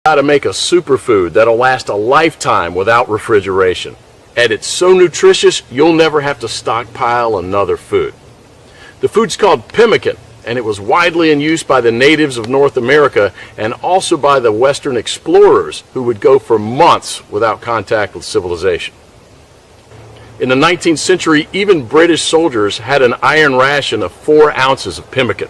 How to make a superfood that'll last a lifetime without refrigeration. And it's so nutritious you'll never have to stockpile another food. The food's called pemmican, and it was widely in use by the natives of North America and also by the Western explorers who would go for months without contact with civilization. In the 19th century, even British soldiers had an iron ration of 4 ounces of pemmican.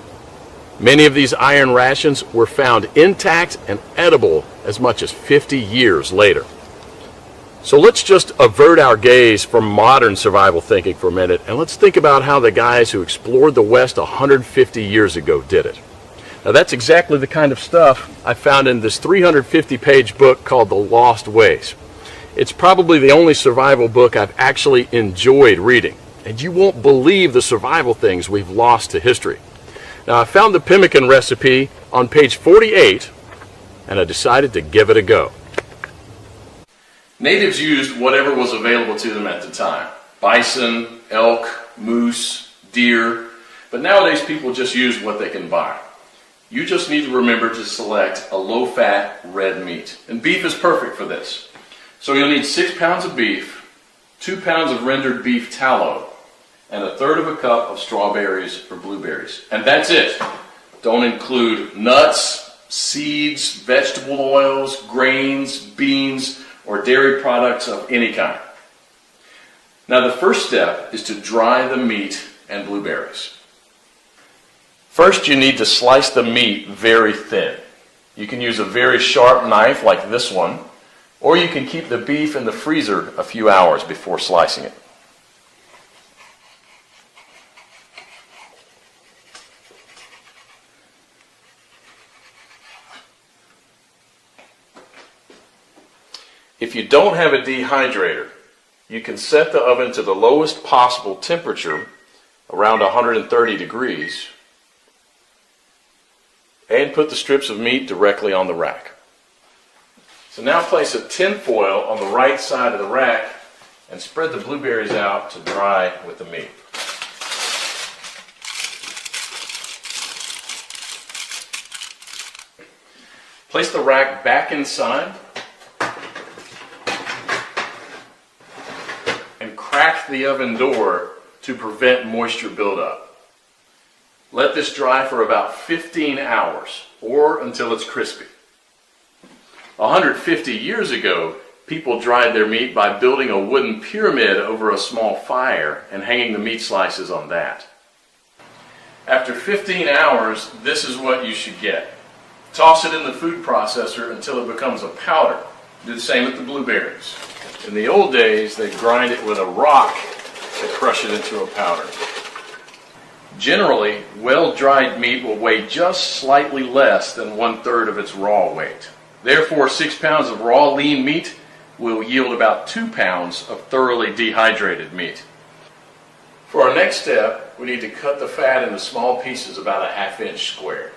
Many of these iron rations were found intact and edible as much as 50 years later. So let's just avert our gaze from modern survival thinking for a minute, and let's think about how the guys who explored the West 150 years ago did it. Now that's exactly the kind of stuff I found in this 350-page book called The Lost Ways. It's probably the only survival book I've actually enjoyed reading, and you won't believe the survival things we've lost to history. Now I found the pemmican recipe on page 48, and I decided to give it a go. Natives used whatever was available to them at the time. Bison, elk, moose, deer, but nowadays people just use what they can buy. You just need to remember to select a low-fat red meat, and beef is perfect for this. So you'll need 6 pounds of beef, 2 pounds of rendered beef tallow, and 1/3 cup of strawberries or blueberries. And that's it. Don't include nuts, seeds, vegetable oils, grains, beans, or dairy products of any kind. Now the first step is to dry the meat and blueberries. First you need to slice the meat very thin. You can use a very sharp knife like this one, or you can keep the beef in the freezer a few hours before slicing it. If you don't have a dehydrator, you can set the oven to the lowest possible temperature, around 130 degrees, and put the strips of meat directly on the rack. So now place a tin foil on the right side of the rack and spread the blueberries out to dry with the meat. Place the rack back inside and crack the oven door to prevent moisture buildup. Let this dry for about 15 hours or until it's crispy. 150 years ago, people dried their meat by building a wooden pyramid over a small fire and hanging the meat slices on that. After 15 hours, this is what you should get. Toss it in the food processor until it becomes a powder. Do the same with the blueberries. In the old days, they'd grind it with a rock to crush it into a powder. Generally, well-dried meat will weigh just slightly less than 1/3 of its raw weight. Therefore, 6 pounds of raw lean meat will yield about 2 pounds of thoroughly dehydrated meat. For our next step, we need to cut the fat into small pieces about a 1/2 inch square.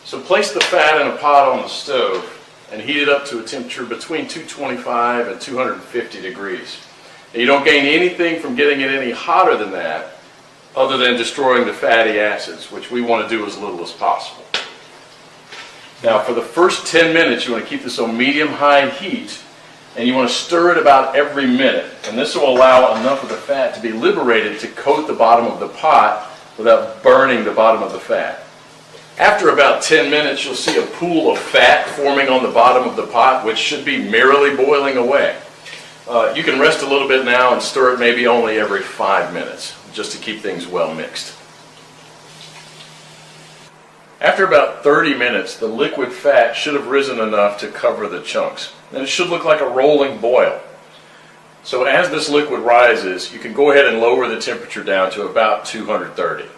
So place the fat in a pot on the stove and heat it up to a temperature between 225 and 250 degrees. And you don't gain anything from getting it any hotter than that other than destroying the fatty acids, which we want to do as little as possible. Now for the first 10 minutes you want to keep this on medium-high heat, and you want to stir it about every minute. And this will allow enough of the fat to be liberated to coat the bottom of the pot without burning the bottom of the fat. After about 10 minutes, you'll see a pool of fat forming on the bottom of the pot, which should be merrily boiling away. You can rest a little bit now and stir it maybe only every 5 minutes, just to keep things well mixed. After about 30 minutes, the liquid fat should have risen enough to cover the chunks, and it should look like a rolling boil. So as this liquid rises, you can go ahead and lower the temperature down to about 230.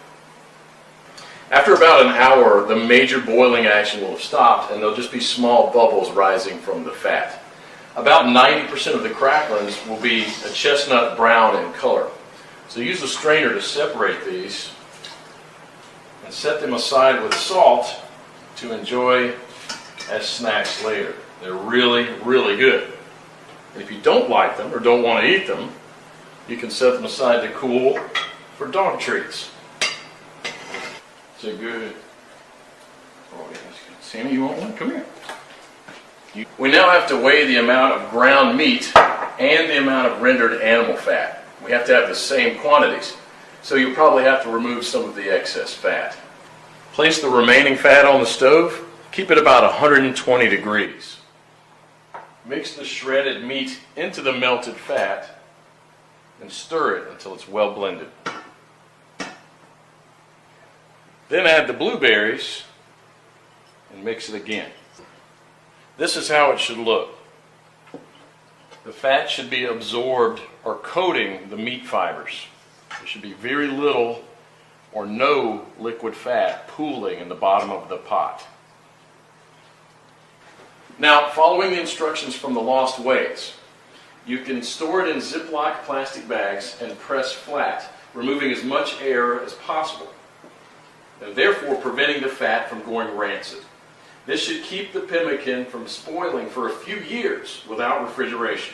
After about an hour, the major boiling action will have stopped, and there'll just be small bubbles rising from the fat. About 90% of the cracklings will be a chestnut brown in color. So use a strainer to separate these and set them aside with salt to enjoy as snacks later. They're really, really good. And if you don't like them or don't want to eat them, you can set them aside to cool for dog treats. So good. Oh, yes. Sammy, you want one? Come here. We now have to weigh the amount of ground meat and the amount of rendered animal fat. We have to have the same quantities, so you'll probably have to remove some of the excess fat. Place the remaining fat on the stove. Keep it about 120 degrees. Mix the shredded meat into the melted fat and stir it until it's well blended. Then add the blueberries and mix it again. This is how it should look. The fat should be absorbed or coating the meat fibers. There should be very little or no liquid fat pooling in the bottom of the pot. Now, following the instructions from the Lost Ways, you can store it in Ziploc plastic bags and press flat, removing as much air as possible, and therefore preventing the fat from going rancid. This should keep the pemmican from spoiling for a few years without refrigeration.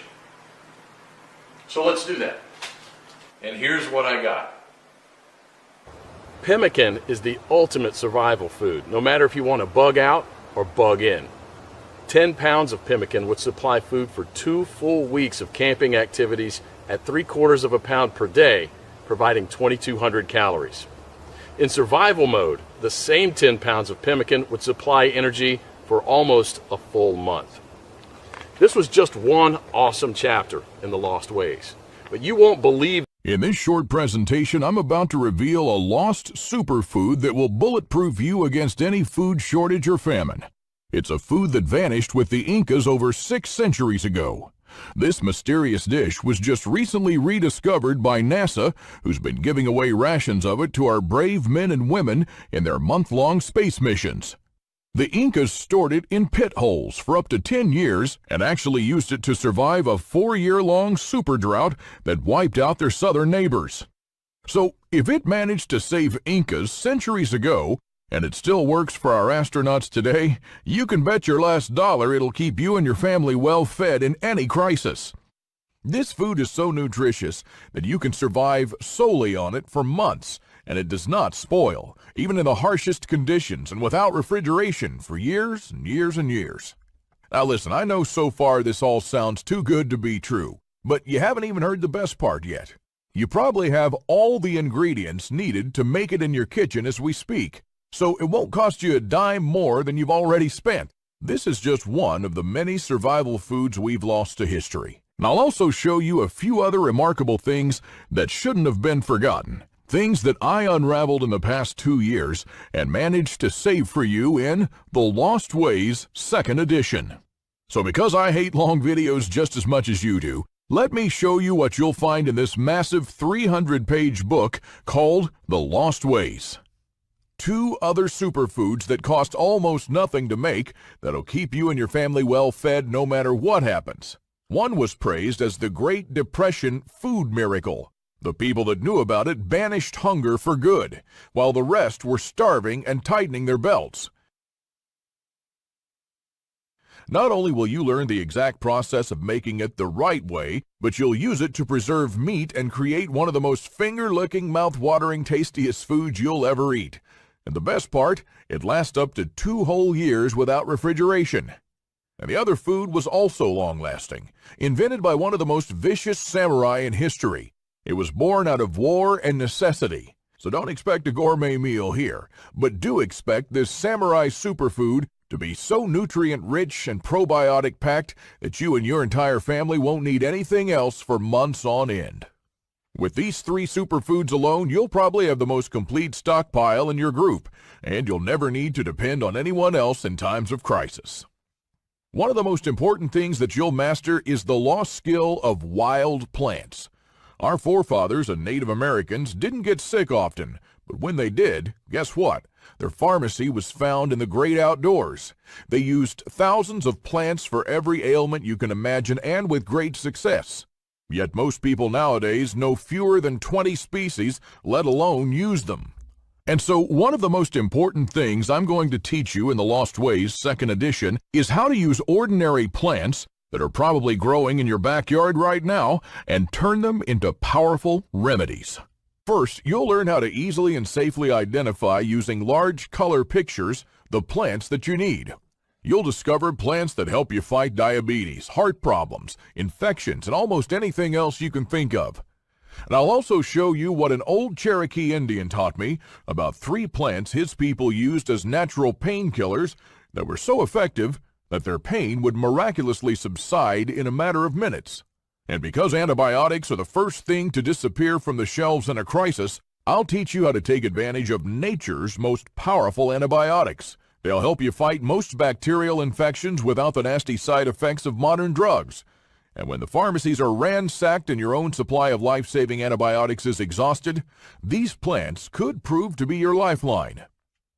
So let's do that. And here's what I got. Pemmican is the ultimate survival food, no matter if you want to bug out or bug in. 10 pounds of pemmican would supply food for 2 full weeks of camping activities at 3/4 of a pound per day, providing 2,200 calories. In survival mode, the same 10 pounds of pemmican would supply energy for almost a full month. This was just one awesome chapter in the Lost Ways, but you won't believe. In this short presentation, I'm about to reveal a lost superfood that will bulletproof you against any food shortage or famine. It's a food that vanished with the Incas over 6 centuries ago. This mysterious dish was just recently rediscovered by NASA, who's been giving away rations of it to our brave men and women in their month-long space missions. The Incas stored it in pit holes for up to 10 years and actually used it to survive a 4-year-long super drought that wiped out their southern neighbors. So, if it managed to save Incas centuries ago, and it still works for our astronauts today, you can bet your last dollar it'll keep you and your family well fed in any crisis. This food is so nutritious that you can survive solely on it for months, and it does not spoil, even in the harshest conditions and without refrigeration for years and years and years. Now listen, I know so far this all sounds too good to be true, but you haven't even heard the best part yet. You probably have all the ingredients needed to make it in your kitchen as we speak, so it won't cost you a dime more than you've already spent. This is just one of the many survival foods we've lost to history. And I'll also show you a few other remarkable things that shouldn't have been forgotten. Things that I unraveled in the past 2 years and managed to save for you in The Lost Ways 2nd edition. So because I hate long videos just as much as you do, let me show you what you'll find in this massive 300-page book called The Lost Ways. 2 other superfoods that cost almost nothing to make that'll keep you and your family well fed no matter what happens. One was praised as the Great Depression food miracle. The people that knew about it banished hunger for good, while the rest were starving and tightening their belts. Not only will you learn the exact process of making it the right way, but you'll use it to preserve meat and create one of the most finger-licking, mouth-watering, tastiest foods you'll ever eat. And the best part, it lasts up to 2 whole years without refrigeration. And the other food was also long-lasting, invented by one of the most vicious samurai in history. It was born out of war and necessity. So don't expect a gourmet meal here, but do expect this samurai superfood to be so nutrient-rich and probiotic-packed that you and your entire family won't need anything else for months on end. With these 3 superfoods alone, you'll probably have the most complete stockpile in your group, and you'll never need to depend on anyone else in times of crisis. One of the most important things that you'll master is the lost skill of wild plants. Our forefathers and Native Americans didn't get sick often, but when they did, guess what? Their pharmacy was found in the great outdoors. They used thousands of plants for every ailment you can imagine, and with great success. Yet most people nowadays know fewer than 20 species, let alone use them. And so one of the most important things I'm going to teach you in the Lost Ways 2nd edition is how to use ordinary plants that are probably growing in your backyard right now and turn them into powerful remedies. First, you'll learn how to easily and safely identify using large color pictures the plants that you need. You'll discover plants that help you fight diabetes, heart problems, infections, and almost anything else you can think of. And I'll also show you what an old Cherokee Indian taught me about 3 plants his people used as natural painkillers that were so effective that their pain would miraculously subside in a matter of minutes. And because antibiotics are the first thing to disappear from the shelves in a crisis, I'll teach you how to take advantage of nature's most powerful antibiotics. They'll help you fight most bacterial infections without the nasty side effects of modern drugs. And when the pharmacies are ransacked and your own supply of life-saving antibiotics is exhausted, these plants could prove to be your lifeline.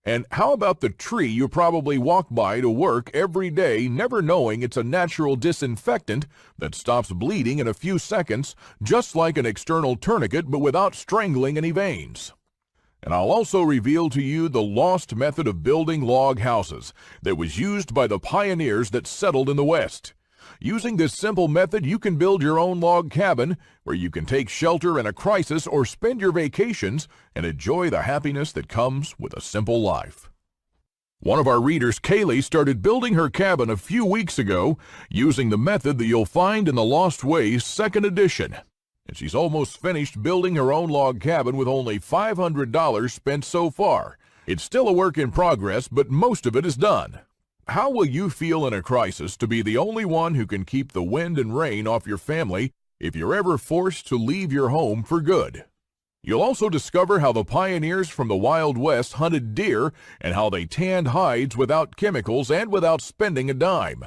And how about the tree you probably walk by to work every day, never knowing it's a natural disinfectant that stops bleeding in a few seconds, just like an external tourniquet, but without strangling any veins? And I'll also reveal to you the lost method of building log houses that was used by the pioneers that settled in the West. Using this simple method, you can build your own log cabin where you can take shelter in a crisis or spend your vacations and enjoy the happiness that comes with a simple life. One of our readers, Kaylee, started building her cabin a few weeks ago using the method that you'll find in the Lost Ways 2nd edition. And she's almost finished building her own log cabin with only $500 spent so far. It's still a work in progress, but most of it is done. How will you feel in a crisis to be the only one who can keep the wind and rain off your family if you're ever forced to leave your home for good? You'll also discover how the pioneers from the Wild West hunted deer and how they tanned hides without chemicals and without spending a dime.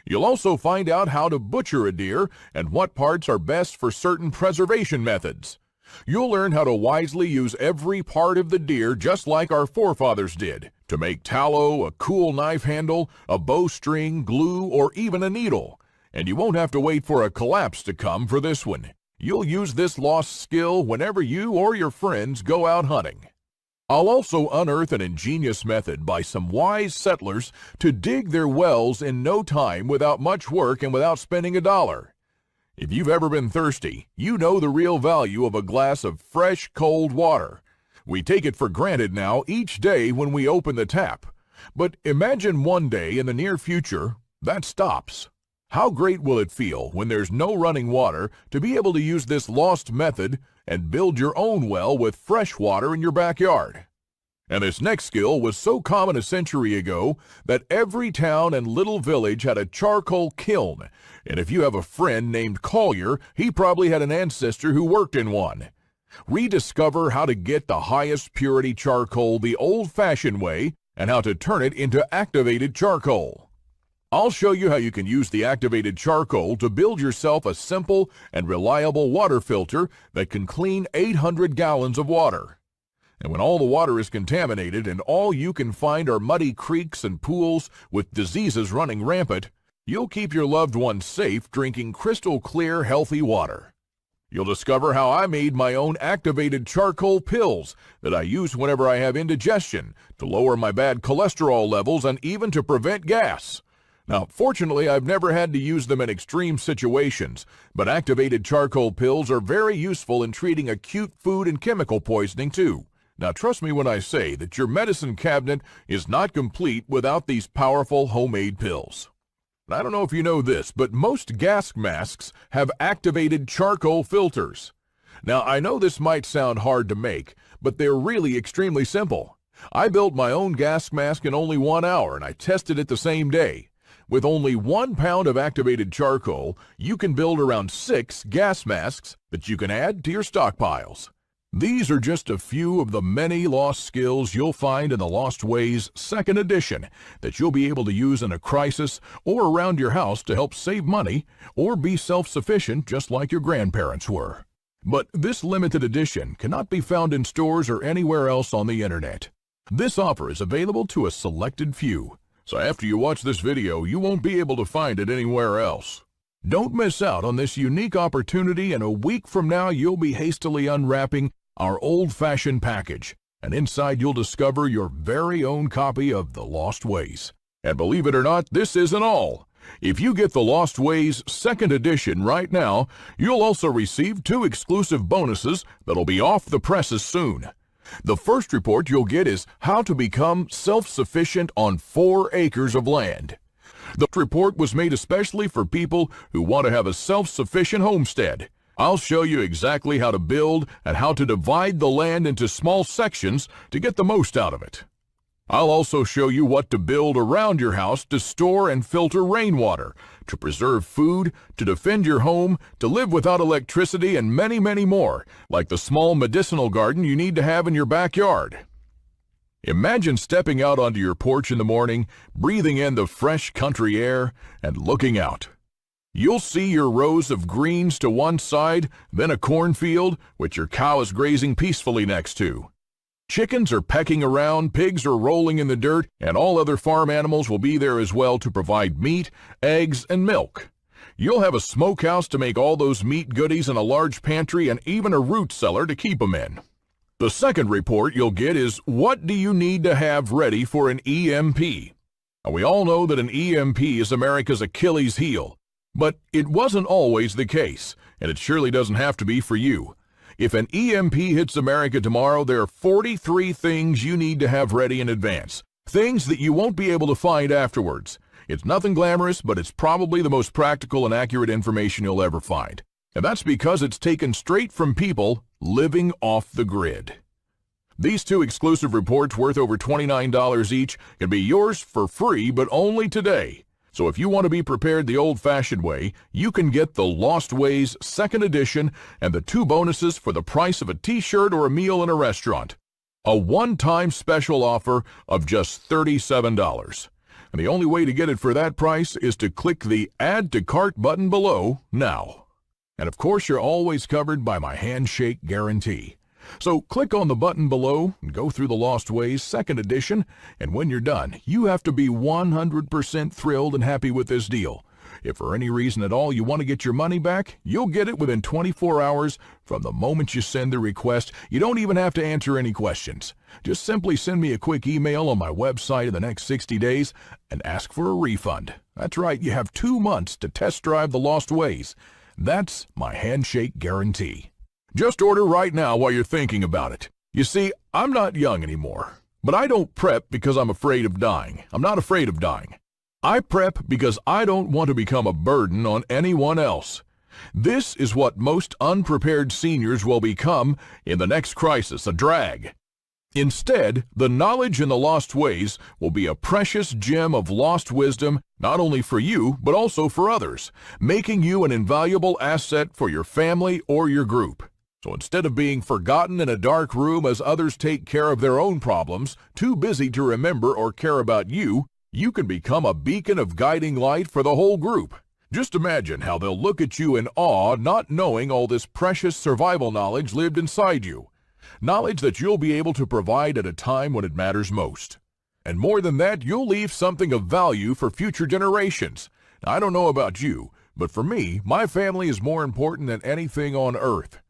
You'll also find out how to butcher a deer and what parts are best for certain preservation methods. You'll learn how to wisely use every part of the deer just like our forefathers did, to make tallow, a cool knife handle, a bowstring, glue, or even a needle. And you won't have to wait for a collapse to come for this one. You'll use this lost skill whenever you or your friends go out hunting. I'll also unearth an ingenious method by some wise settlers to dig their wells in no time without much work and without spending a dollar. If you've ever been thirsty, you know the real value of a glass of fresh, cold water. We take it for granted now each day when we open the tap. But imagine one day in the near future that stops. How great will it feel when there's no running water to be able to use this lost method and build your own well with fresh water in your backyard? And this next skill was so common a century ago that every town and little village had a charcoal kiln. And if you have a friend named Collier, he probably had an ancestor who worked in one. Rediscover how to get the highest purity charcoal the old-fashioned way and how to turn it into activated charcoal. I'll show you how you can use the activated charcoal to build yourself a simple and reliable water filter that can clean 800 gallons of water. And when all the water is contaminated and all you can find are muddy creeks and pools with diseases running rampant, you'll keep your loved ones safe drinking crystal clear, healthy water. You'll discover how I made my own activated charcoal pills that I use whenever I have indigestion to lower my bad cholesterol levels and even to prevent gas. Now, fortunately, I've never had to use them in extreme situations, but activated charcoal pills are very useful in treating acute food and chemical poisoning too. Now, trust me when I say that your medicine cabinet is not complete without these powerful homemade pills. I don't know if you know this, but most gas masks have activated charcoal filters. Now, I know this might sound hard to make, but they're really extremely simple. I built my own gas mask in only 1 hour, and I tested it the same day. With only 1 pound of activated charcoal, you can build around 6 gas masks that you can add to your stockpiles. These are just a few of the many lost skills you'll find in the Lost Ways 2nd edition that you'll be able to use in a crisis or around your house to help save money or be self-sufficient just like your grandparents were. But this limited edition cannot be found in stores or anywhere else on the internet. This offer is available to a selected few, so after you watch this video, you won't be able to find it anywhere else. Don't miss out on this unique opportunity, and a week from now you'll be hastily unwrapping our old-fashioned package, and inside you'll discover your very own copy of The Lost Ways. And believe it or not, this isn't all. If you get The Lost Ways 2nd edition right now, you'll also receive 2 exclusive bonuses that'll be off the presses soon. The first report you'll get is how to become self-sufficient on 4 acres of land. The report was made especially for people who want to have a self-sufficient homestead. I'll show you exactly how to build and how to divide the land into small sections to get the most out of it. I'll also show you what to build around your house to store and filter rainwater, to preserve food, to defend your home, to live without electricity, and many, many more, like the small medicinal garden you need to have in your backyard. Imagine stepping out onto your porch in the morning, breathing in the fresh country air, and looking out. You'll see your rows of greens to one side, then a cornfield, which your cow is grazing peacefully next to. Chickens are pecking around, pigs are rolling in the dirt, and all other farm animals will be there as well to provide meat, eggs, and milk. You'll have a smokehouse to make all those meat goodies and a large pantry and even a root cellar to keep them in. The second report you'll get is what do you need to have ready for an EMP? Now, we all know that an EMP is America's Achilles heel. But it wasn't always the case, and it surely doesn't have to be for you. If an EMP hits America tomorrow, there are 43 things you need to have ready in advance. Things that you won't be able to find afterwards. It's nothing glamorous, but it's probably the most practical and accurate information you'll ever find. And that's because it's taken straight from people living off the grid. These 2 exclusive reports worth over $29 each can be yours for free, but only today. So if you want to be prepared the old-fashioned way, you can get The Lost Ways 2nd edition and the 2 bonuses for the price of a t-shirt or a meal in a restaurant. A one-time special offer of just $37. And the only way to get it for that price is to click the Add to Cart button below now. And of course, you're always covered by my handshake guarantee. So click on the button below and go through The Lost Ways 2nd edition, and when you're done, you have to be 100% thrilled and happy with this deal. If for any reason at all you want to get your money back, you'll get it within 24 hours from the moment you send the request. You don't even have to answer any questions. Just simply send me a quick email on my website in the next 60 days and ask for a refund. That's right, you have 2 months to test drive The Lost Ways. That's my handshake guarantee. Just order right now while you're thinking about it. You see, I'm not young anymore, but I don't prep because I'm afraid of dying. I'm not afraid of dying. I prep because I don't want to become a burden on anyone else. This is what most unprepared seniors will become in the next crisis, a drag. Instead, the knowledge in The Lost Ways will be a precious gem of lost wisdom, not only for you, but also for others, making you an invaluable asset for your family or your group. So instead of being forgotten in a dark room as others take care of their own problems, too busy to remember or care about you, you can become a beacon of guiding light for the whole group. Just imagine how they'll look at you in awe, not knowing all this precious survival knowledge lived inside you. Knowledge that you'll be able to provide at a time when it matters most. And more than that, you'll leave something of value for future generations. Now, I don't know about you, but for me, my family is more important than anything on earth.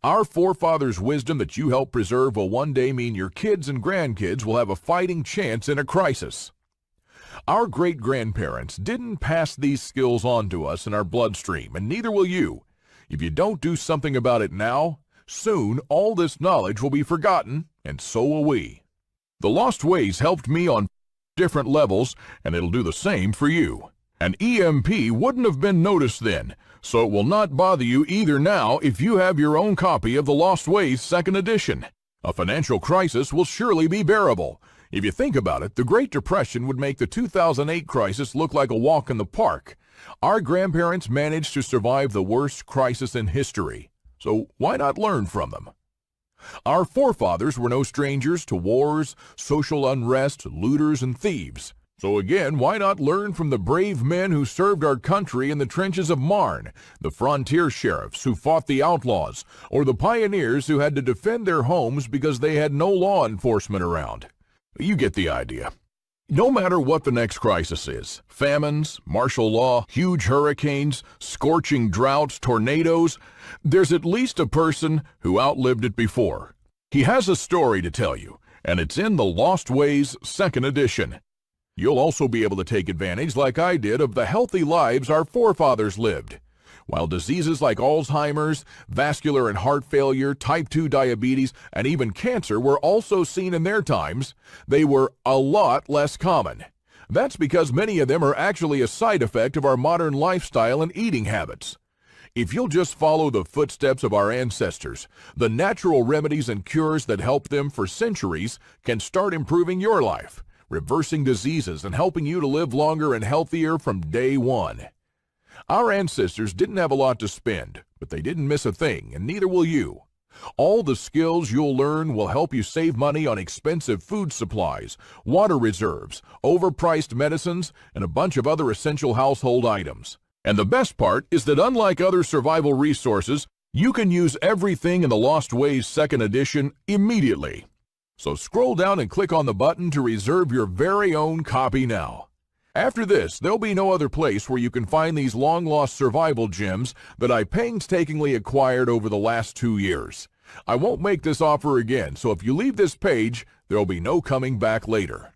Our forefathers' wisdom that you help preserve will one day mean your kids and grandkids will have a fighting chance in a crisis. Our great-grandparents didn't pass these skills on to us in our bloodstream, and neither will you. If you don't do something about it now, soon all this knowledge will be forgotten, and so will we. The Lost Ways helped me on different levels, and it'll do the same for you. An EMP wouldn't have been noticed then, so it will not bother you either now if you have your own copy of The Lost Ways 2nd edition. A financial crisis will surely be bearable. If you think about it, the Great Depression would make the 2008 crisis look like a walk in the park. Our grandparents managed to survive the worst crisis in history, so why not learn from them? Our forefathers were no strangers to wars, social unrest, looters, and thieves. So again, why not learn from the brave men who served our country in the trenches of Marne, the frontier sheriffs who fought the outlaws, or the pioneers who had to defend their homes because they had no law enforcement around? You get the idea. No matter what the next crisis is, famines, martial law, huge hurricanes, scorching droughts, tornadoes, there's at least a person who outlived it before. He has a story to tell you, and it's in The Lost Ways 2nd edition. You'll also be able to take advantage, like I did, of the healthy lives our forefathers lived. While diseases like Alzheimer's, vascular and heart failure, type 2 diabetes, and even cancer were also seen in their times, they were a lot less common. That's because many of them are actually a side effect of our modern lifestyle and eating habits. If you'll just follow the footsteps of our ancestors, the natural remedies and cures that helped them for centuries can start improving your life, reversing diseases and helping you to live longer and healthier from day one. Our ancestors didn't have a lot to spend, but they didn't miss a thing, and neither will you. All the skills you'll learn will help you save money on expensive food supplies, water reserves, overpriced medicines, and a bunch of other essential household items. And the best part is that unlike other survival resources, you can use everything in The Lost Ways 2nd edition immediately. So scroll down and click on the button to reserve your very own copy now. After this, there'll be no other place where you can find these long-lost survival gems that I painstakingly acquired over the last 2 years. I won't make this offer again, so if you leave this page, there'll be no coming back later.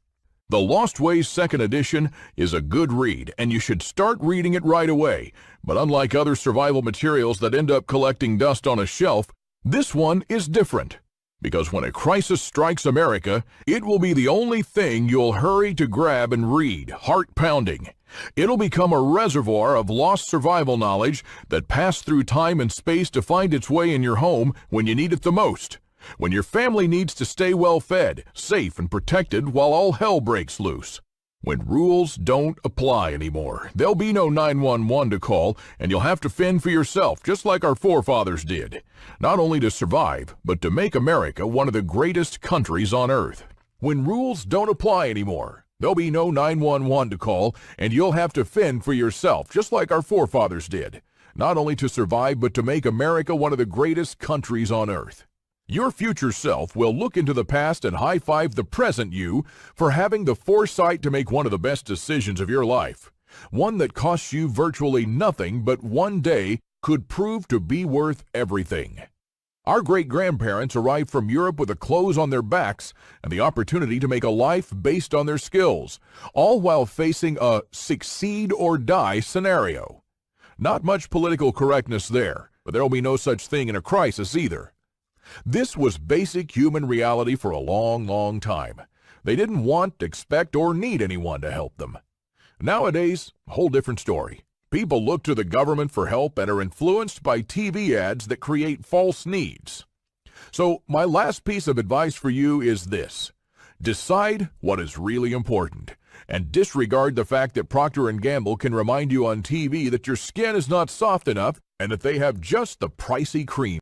The Lost Ways 2nd edition is a good read, and you should start reading it right away. But unlike other survival materials that end up collecting dust on a shelf, this one is different. Because when a crisis strikes America, it will be the only thing you'll hurry to grab and read, heart-pounding. It'll become a reservoir of lost survival knowledge that passed through time and space to find its way in your home when you need it the most. When your family needs to stay well-fed, safe, and protected while all hell breaks loose. When rules don't apply anymore, there'll be no 911 to call, and you'll have to fend for yourself, just like our forefathers did. Not only to survive, but to make America one of the greatest countries on earth. When rules don't apply anymore, there'll be no 911 to call, and you'll have to fend for yourself, just like our forefathers did. Not only to survive, but to make America one of the greatest countries on earth. Your future self will look into the past and high-five the present you for having the foresight to make one of the best decisions of your life. One that costs you virtually nothing, but one day could prove to be worth everything. Our great-grandparents arrived from Europe with the clothes on their backs and the opportunity to make a life based on their skills, all while facing a succeed-or-die scenario. Not much political correctness there, but there'll be no such thing in a crisis either. This was basic human reality for a long, long time. They didn't want, expect, or need anyone to help them. Nowadays, a whole different story. People look to the government for help and are influenced by TV ads that create false needs. So, my last piece of advice for you is this. Decide what is really important, and disregard the fact that Procter & Gamble can remind you on TV that your skin is not soft enough and that they have just the pricey cream.